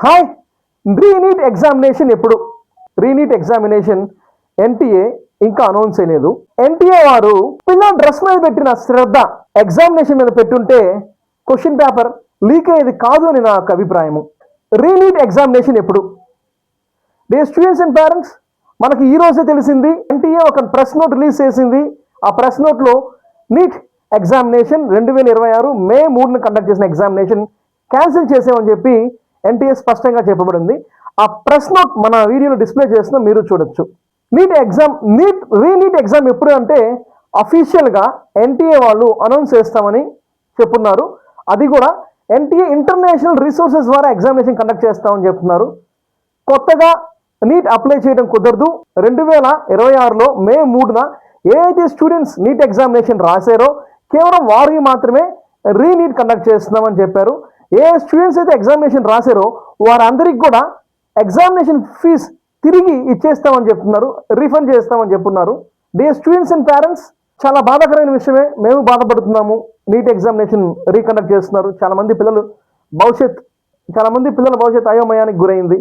Hi, re-NEET examination ఎప్పుడు? Re-NEET examination NTA ఇంకా announce చేయలేదు. ఎన్టీఏ వారు పిల్లల డ్రెస్ మీద పెట్టిన శ్రద్ధ ఎగ్జామినేషన్ మీద పెట్టుంటే క్వశ్చన్ పేపర్ లీక్ అయ్యేది కాదు అని నా యొక్క అభిప్రాయము. రీనీట్ ఎగ్జామినేషన్ ఎప్పుడు? డే స్టూడెంట్స్ అండ్ పేరెంట్స్, మనకి ఈ రోజే తెలిసింది ఎన్టీఏ ఒక ప్రెస్ నోట్ రిలీజ్ చేసింది. ఆ ప్రెస్ నోట్లో నీట్ ఎగ్జామినేషన్ 2026 మే 3న కండక్ట్ చేసిన ఎగ్జామినేషన్ క్యాన్సిల్ చేసామని చెప్పి ఎన్టీఏ స్పష్టంగా చెప్పబడింది. ఆ ప్రెస్ నోట్ మన వీడియోలో డిస్ప్లే చేసిన మీరు చూడొచ్చు. రీనీట్ ఎగ్జామ్ ఎప్పుడు అంటే అఫీషియల్గా ఎన్టీఏ వాళ్ళు అనౌన్స్ చేస్తామని చెప్పున్నారు. అది కూడా ఎన్టీఏ ఇంటర్నేషనల్ రిసోర్సెస్ ద్వారా ఎగ్జామినేషన్ కండక్ట్ చేస్తామని చెప్తున్నారు. కొత్తగా నీట్ అప్లై చేయడం కుదరదు. 2026లో మే 3న ఏ అయితే స్టూడెంట్స్ నీట్ ఎగ్జామినేషన్ రాశారో కేవలం వారికి మాత్రమే రీనీట్ కండక్ట్ చేస్తున్నామని చెప్పారు. ఏ స్టూడెంట్స్ అయితే ఎగ్జామినేషన్ రాశారో వారందరికి కూడా ఎగ్జామినేషన్ ఫీజ్ తిరిగి ఇచ్చేస్తామని చెప్తున్నారు, రీఫండ్ చేస్తామని చెప్తున్నారు. డే స్టూడెంట్స్ అండ్ పేరెంట్స్, చాలా బాధాకరమైన విషయమే. మేము బాధపడుతున్నాము. నీట్ ఎగ్జామినేషన్ రీకండక్ట్ చేస్తున్నారు. చాలా మంది పిల్లల భవిష్యత్ అయోమయానికి గురైంది.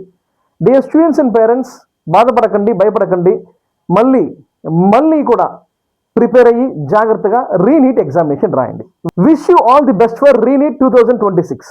డే స్టూడెంట్స్ అండ్ పేరెంట్స్, బాధపడకండి, భయపడకండి. మళ్ళీ కూడా ప్రిపేర్ అయ్యి జాగ్రత్తగా రీనీట్ ఎగ్జామినేషన్ రాయండి. Wish you all the best for re-NEET 2026.